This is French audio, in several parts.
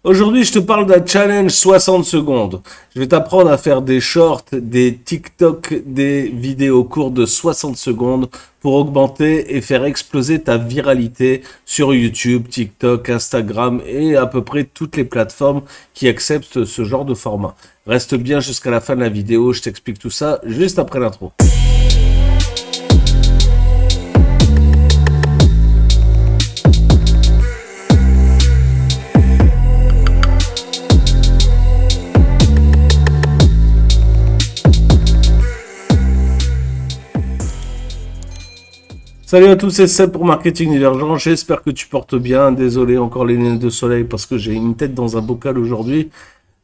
Aujourd'hui, je te parle d'un challenge 60 secondes. Je vais t'apprendre à faire des shorts, des TikTok, des vidéos courtes de 60 secondes pour augmenter et faire exploser ta viralité sur YouTube, TikTok, Instagram et à peu près toutes les plateformes qui acceptent ce genre de format. Reste bien jusqu'à la fin de la vidéo, je t'explique tout ça juste après l'intro. Salut à tous, c'est Seb pour Marketing Divergent. J'espère que tu portes bien. Désolé, encore les lunettes de soleil parce que j'ai une tête dans un bocal aujourd'hui.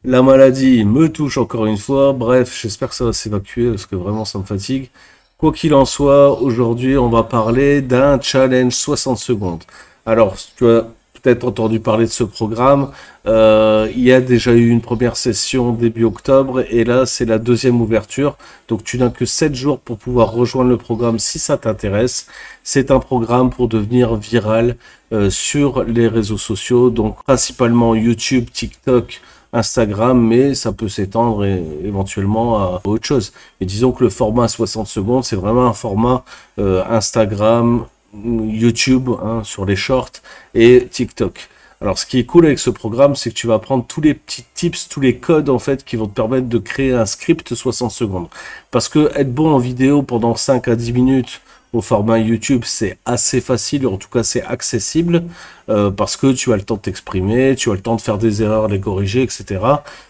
La maladie me touche encore une fois. Bref, j'espère que ça va s'évacuer parce que vraiment ça me fatigue. Quoi qu'il en soit, aujourd'hui on va parler d'un challenge 60 secondes. Alors, tu as peut-être entendu parler de ce programme. Il y a déjà eu une première session début octobre et là c'est la deuxième ouverture. Donc tu n'as que 7 jours pour pouvoir rejoindre le programme si ça t'intéresse. C'est un programme pour devenir viral sur les réseaux sociaux, donc principalement YouTube, TikTok, Instagram, mais ça peut s'étendre éventuellement à autre chose. Et disons que le format 60 secondes, c'est vraiment un format Instagram, YouTube, hein, sur les shorts et TikTok. Alors, ce qui est cool avec ce programme, c'est que tu vas apprendre tous les petits tips, tous les codes, en fait, qui vont te permettre de créer un script 60 secondes. Parce que être bon en vidéo pendant 5 à 10 minutes au format YouTube, c'est assez facile, en tout cas, c'est accessible, parce que tu as le temps de t'exprimer, tu as le temps de faire des erreurs, les corriger, etc.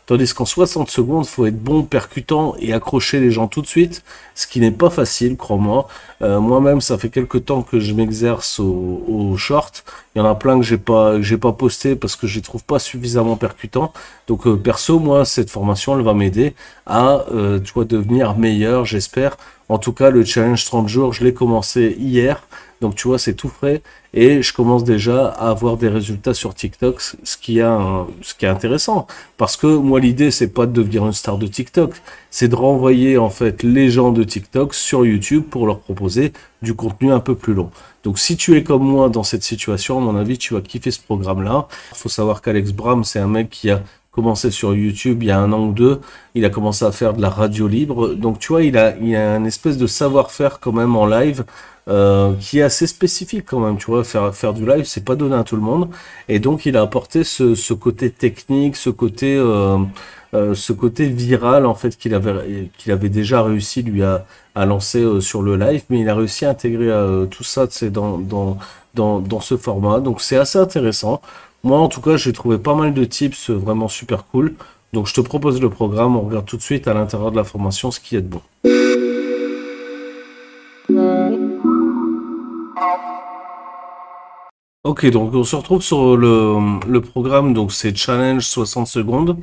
Tandis qu'en 60 secondes, il faut être bon, percutant et accrocher les gens tout de suite, ce qui n'est pas facile, crois-moi. Moi-même, ça fait quelques temps que je m'exerce au short. Il y en a plein que j'ai pas posté parce que je les trouve pas suffisamment percutants. Donc perso, moi, cette formation, elle va m'aider à tu vois, devenir meilleur, j'espère. En tout cas, le challenge 30 jours, je l'ai commencé hier. Donc tu vois, c'est tout frais et je commence déjà à avoir des résultats sur TikTok, ce qui est intéressant. Parce que moi, l'idée, c'est pas de devenir une star de TikTok, c'est de renvoyer en fait les gens de TikTok sur YouTube pour leur proposer du contenu un peu plus long. Donc si tu es comme moi dans cette situation, à mon avis, tu vas kiffer ce programme-là. Il faut savoir qu'Alex Bram, c'est un mec qui a commencé sur YouTube il y a 1 an ou 2, il a commencé à faire de la radio libre, donc tu vois, il a une espèce de savoir-faire quand même en live, qui est assez spécifique quand même, tu vois, faire du live, c'est pas donné à tout le monde, et donc il a apporté ce côté technique, ce côté viral en fait qu'il avait déjà réussi lui à lancer sur le live, mais il a réussi à intégrer tout ça, c'est dans ce format, donc c'est assez intéressant. Moi, en tout cas, j'ai trouvé pas mal de tips vraiment super cool. Donc, je te propose le programme. On regarde tout de suite à l'intérieur de la formation ce qu'il y a de bon. Ok, donc on se retrouve sur le programme. Donc, c'est Challenge 60 secondes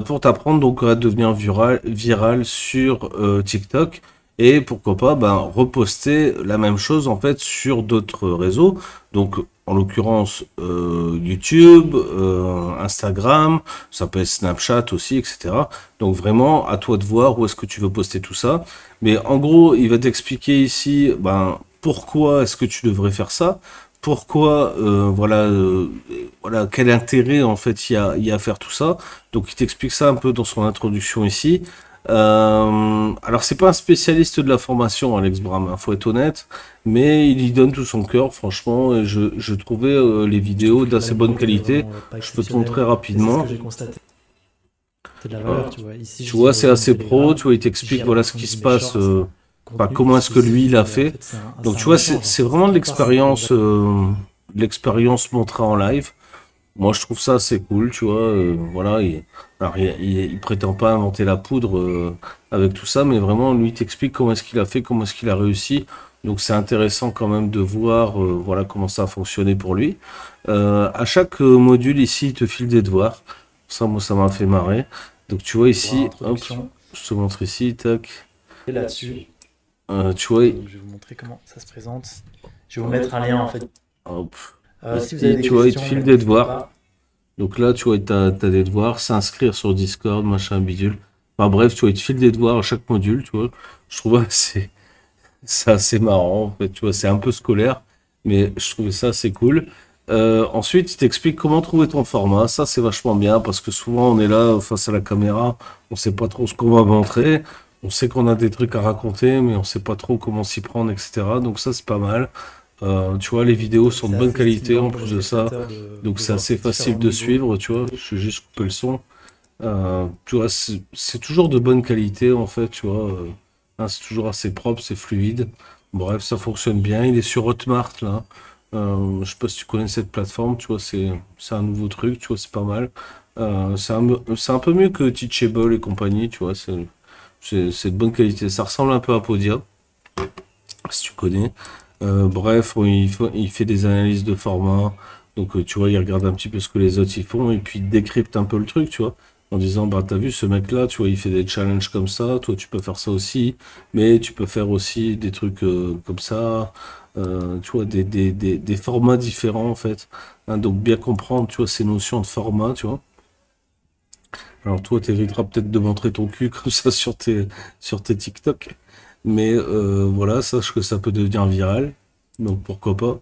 pour t'apprendre donc à devenir viral sur TikTok. Et pourquoi pas reposter la même chose en fait sur d'autres réseaux. Donc en l'occurrence YouTube, Instagram, ça peut être Snapchat aussi, etc. Donc vraiment à toi de voir où est-ce que tu veux poster tout ça. Mais en gros, il va t'expliquer ici pourquoi est-ce que tu devrais faire ça. Pourquoi, voilà, quel intérêt en fait il y a à faire tout ça. Donc il t'explique ça un peu dans son introduction ici. Alors c'est pas un spécialiste de la formation, Alex Bram, hein, faut être honnête, mais il y donne tout son cœur, franchement, et je trouvais les vidéos d'assez bonne qualité. Je peux te montrer rapidement. C'est de la valeur, tu vois. Ici, Tu vois, c'est assez pro, tu vois, il t'explique voilà ce qui se passe, comment est-ce que lui il a fait. Donc tu vois, c'est vraiment de l'expérience montrée en live. Moi, je trouve ça assez cool, tu vois. Voilà, il prétend pas inventer la poudre avec tout ça, mais vraiment, lui, il t'explique comment est-ce qu'il a fait, comment est-ce qu'il a réussi. Donc, c'est intéressant quand même de voir, voilà, comment ça a fonctionné pour lui. À chaque module ici, il te file des devoirs. Ça, moi, ça m'a fait marrer. Donc, tu vois ici, hop, je te montre ici, tac. Et là-dessus, tu vois, donc, je vais vous montrer comment ça se présente. Je vais vous mettre un lien en fait. hop. Si vous avez des Tu vois, il te questions, file des devoirs. Donc là, tu vois, t'as des devoirs, s'inscrire sur Discord, machin, bidule. Enfin bref, tu vois, il te file des devoirs à chaque module, tu vois. Je trouve c'est assez marrant, en fait, tu vois, c'est un peu scolaire, mais je trouvais ça assez cool. Ensuite, il t'explique comment trouver ton format. Ça, c'est vachement bien parce que souvent, on est là face à la caméra, on sait pas trop ce qu'on va montrer. On sait qu'on a des trucs à raconter, mais on sait pas trop comment s'y prendre, etc. Donc ça, c'est pas mal. Tu vois, les vidéos sont de C'est bonne assez qualité stimulant en pour le plus de ça. spectateur Donc de c'est voir assez facile différents de niveaux. suivre, tu vois. Je vais juste couper le son. Tu vois, c'est toujours de bonne qualité en fait, tu vois. Hein, c'est toujours assez propre, c'est fluide. Bref, ça fonctionne bien. Il est sur Hotmart là. Je sais pas si tu connais cette plateforme, tu vois, c'est un nouveau truc, tu vois, c'est pas mal. C'est un peu mieux que Teachable et compagnie, tu vois, c'est de bonne qualité. Ça ressemble un peu à Podia, si tu connais. Bref, il fait des analyses de format. Donc, tu vois, il regarde un petit peu ce que les autres y font et puis il décrypte un peu le truc, tu vois. En disant, bah, t'as vu ce mec-là, tu vois, il fait des challenges comme ça. Toi, tu peux faire ça aussi. Mais tu peux faire aussi des trucs comme ça. Tu vois, des formats différents, en fait. Hein, donc, bien comprendre, tu vois, ces notions de format, tu vois. Alors, toi, t'éviteras peut-être de montrer ton cul comme ça sur tes TikTok. Mais voilà, sache que ça peut devenir viral. Donc, pourquoi pas.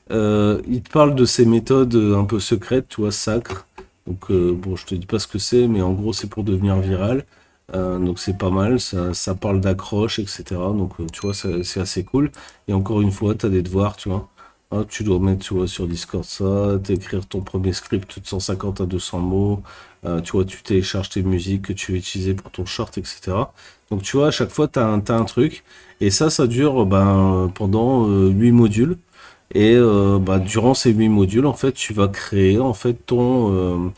Il te parle de ces méthodes un peu secrètes, tu vois, sacres. Donc, bon, je te dis pas ce que c'est, mais en gros, c'est pour devenir viral. Donc, c'est pas mal. Ça parle d'accroche, etc. Donc, tu vois, c'est assez cool. Et encore une fois, tu as des devoirs, tu vois. Hein, tu dois mettre, tu vois, sur Discord ça, t'écrire ton premier script de 150 à 200 mots. Tu vois, tu télécharges tes musiques que tu veux utiliser pour ton short, etc. Donc, tu vois, à chaque fois, t'as un truc. Et ça dure ben, pendant 8 modules. Et bah, durant ces 8 modules, en fait, tu vas créer en fait ton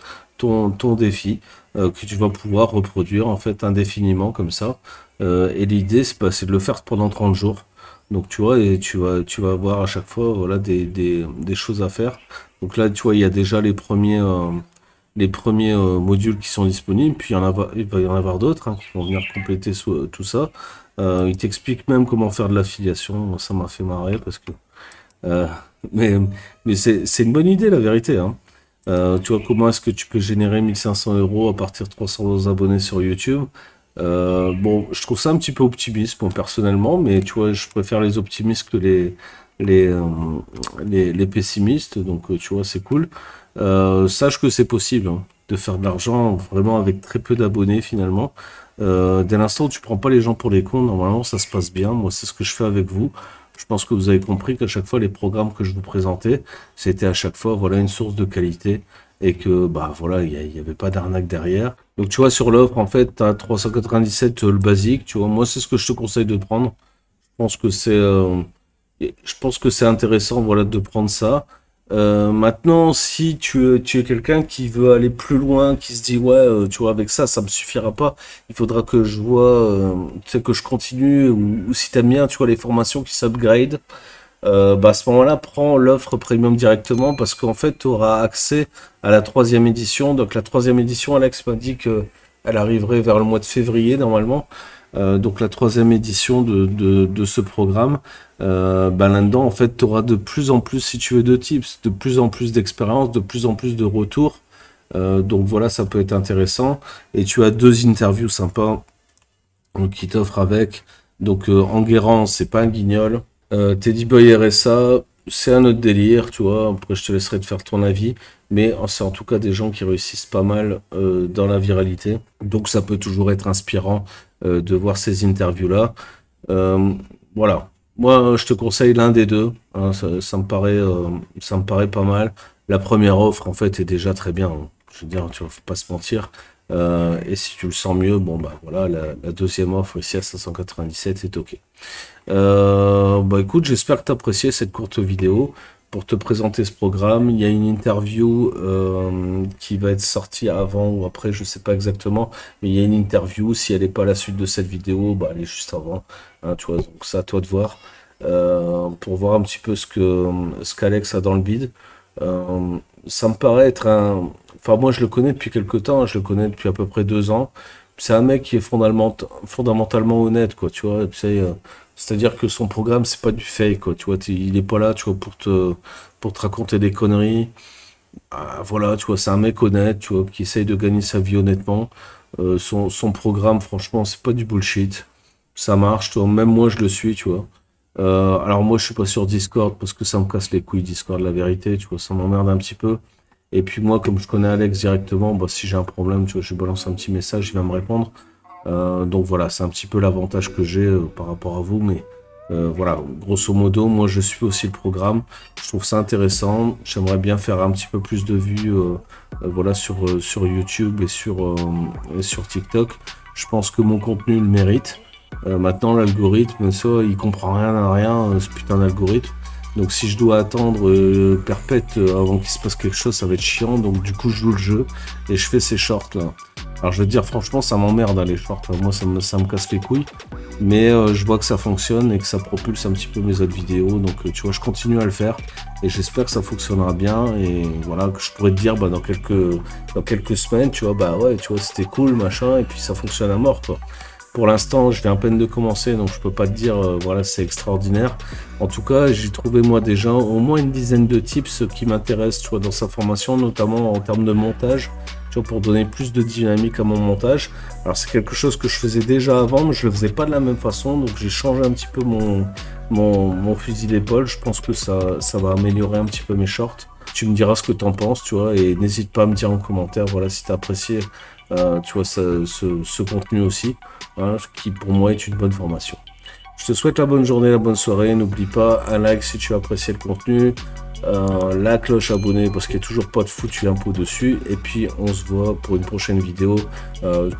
défi que tu vas pouvoir reproduire en fait indéfiniment comme ça. Et l'idée, c'est de le faire pendant 30 jours. Donc tu vois, et tu vas avoir à chaque fois voilà, des choses à faire. Donc là, tu vois, il y a déjà les premiers modules qui sont disponibles, puis il va y en avoir d'autres hein, qui vont venir compléter tout ça. Il t'explique même comment faire de l'affiliation. Ça m'a fait marrer parce que euh, mais mais c'est une bonne idée, la vérité, hein. Tu vois, comment est-ce que tu peux générer 1 500 € à partir de 300 abonnés sur YouTube? Bon, je trouve ça un petit peu optimiste, moi, personnellement, mais tu vois, je préfère les optimistes que les, euh, les pessimistes, donc tu vois, c'est cool. Sache que c'est possible hein, de faire de l'argent vraiment avec très peu d'abonnés, finalement. Dès l'instant où tu prends pas les gens pour les cons, normalement, ça se passe bien. Moi, c'est ce que je fais avec vous. Je pense que vous avez compris qu'à chaque fois, les programmes que je vous présentais, c'était à chaque fois, voilà, une source de qualité et que, bah, voilà, il y avait pas d'arnaque derrière. Donc, tu vois, sur l'offre, en fait, tu as 397 le basique, tu vois. Moi, c'est ce que je te conseille de prendre. Je pense que je pense que c'est intéressant, voilà, de prendre ça. Maintenant, si tu es quelqu'un qui veut aller plus loin, qui se dit, ouais, tu vois, avec ça, ça me suffira pas. Il faudra que je vois, tu sais, que je continue, ou si t'aimes bien, tu vois, les formations qui s'upgrade, bah, à ce moment-là, prends l'offre premium directement parce qu'en fait, tu auras accès à la troisième édition. Donc, la troisième édition, Alex m'a dit que elle arriverait vers le mois de février, normalement. Donc, la troisième édition de ce programme. Bah, là-dedans, en fait, tu auras de plus en plus, si tu veux, de tips, de plus en plus d'expérience, de plus en plus de retours. Donc, voilà, ça peut être intéressant. Et tu as 2 interviews sympas qui t'offrent avec. Donc, Enguerrand, c'est pas un guignol. Teddy Boy RSA, c'est un autre délire, tu vois. Après, je te laisserai te faire ton avis. Mais c'est en tout cas des gens qui réussissent pas mal dans la viralité. Donc, ça peut toujours être inspirant de voir ces interviews-là. Euh, voilà. Moi, je te conseille l'un des deux. Hein, ça me paraît pas mal. La première offre, en fait, est déjà très bien. Hein. Je veux dire, tu vois, faut pas se mentir. Et si tu le sens mieux, bon, bah voilà, la deuxième offre ici à 597 est OK. Bah écoute, j'espère que tu as apprécié cette courte vidéo pour te présenter ce programme. Il y a une interview qui va être sortie avant ou après, je sais pas exactement, mais il y a une interview. Si elle n'est pas la suite de cette vidéo, bah elle est juste avant. Hein, tu vois, donc c'est à toi de voir pour voir un petit peu ce qu'Alex a dans le bide. Euh, Ça me paraît être un. Enfin, moi je le connais depuis quelques temps, hein, je le connais depuis à peu près 2 ans. C'est un mec qui est fondamentalement honnête, quoi, tu vois. Tu sais, c'est-à-dire que son programme, c'est pas du fake, quoi. Tu vois, il est pas là, tu vois, pour te raconter des conneries. Ah, voilà, tu vois, c'est un mec honnête, tu vois, qui essaye de gagner sa vie honnêtement. Son programme, franchement, c'est pas du bullshit. Ça marche, tu vois. Même moi, je le suis, tu vois. Alors moi je suis pas sur Discord parce que ça me casse les couilles Discord, la vérité, tu vois, ça m'emmerde un petit peu. Et puis moi comme je connais Alex directement, bah, si j'ai un problème, tu vois, je balance un petit message, il va me répondre. Donc voilà, c'est un petit peu l'avantage que j'ai par rapport à vous, mais voilà, grosso modo, moi je suis aussi le programme, je trouve ça intéressant, j'aimerais bien faire un petit peu plus de vues voilà, sur YouTube et sur TikTok. Je pense que mon contenu le mérite. Maintenant, l'algorithme, ça, il comprend rien à rien, ce putain d'algorithme. Donc, si je dois attendre perpète avant qu'il se passe quelque chose, ça va être chiant. Donc, du coup, je joue le jeu et je fais ces shorts là. Alors, je veux dire, franchement, ça m'emmerde hein, les shorts. Moi, ça me casse les couilles. Mais je vois que ça fonctionne et que ça propulse un petit peu mes autres vidéos. Donc, tu vois, je continue à le faire et j'espère que ça fonctionnera bien. Et voilà, que je pourrais te dire bah, dans quelques semaines, tu vois, bah ouais, tu vois, c'était cool, machin. Et puis, ça fonctionne à mort, quoi. Pour l'instant, je viens à peine de commencer, donc je peux pas te dire, voilà, c'est extraordinaire. En tout cas, j'ai trouvé moi déjà au moins une dizaine de tips qui m'intéressent, tu vois, dans sa formation, notamment en termes de montage, tu vois, pour donner plus de dynamique à mon montage. Alors c'est quelque chose que je faisais déjà avant, mais je le faisais pas de la même façon, donc j'ai changé un petit peu mon fusil d'épaule. Je pense que ça va améliorer un petit peu mes shorts. Tu me diras ce que t'en penses, tu vois, et n'hésite pas à me dire en commentaire, voilà, si t'as apprécié, tu vois, ce contenu aussi, hein, qui pour moi est une bonne formation. Je te souhaite la bonne journée, la bonne soirée. N'oublie pas un like si tu as apprécié le contenu, la cloche abonnée parce qu'il n'y a toujours pas de foutu impôt dessus. Et puis on se voit pour une prochaine vidéo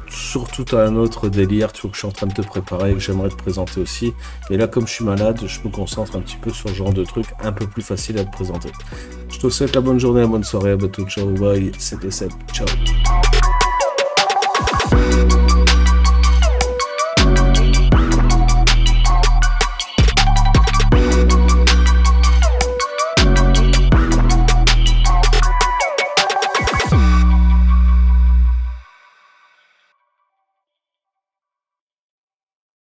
sur tout un autre délire, tu vois, que je suis en train de te préparer et que j'aimerais te présenter aussi. Et là, comme je suis malade, je me concentre un petit peu sur ce genre de truc un peu plus facile à te présenter. Je te souhaite la bonne journée, la bonne soirée, à bientôt, ciao, bye, c'était Seb, ciao.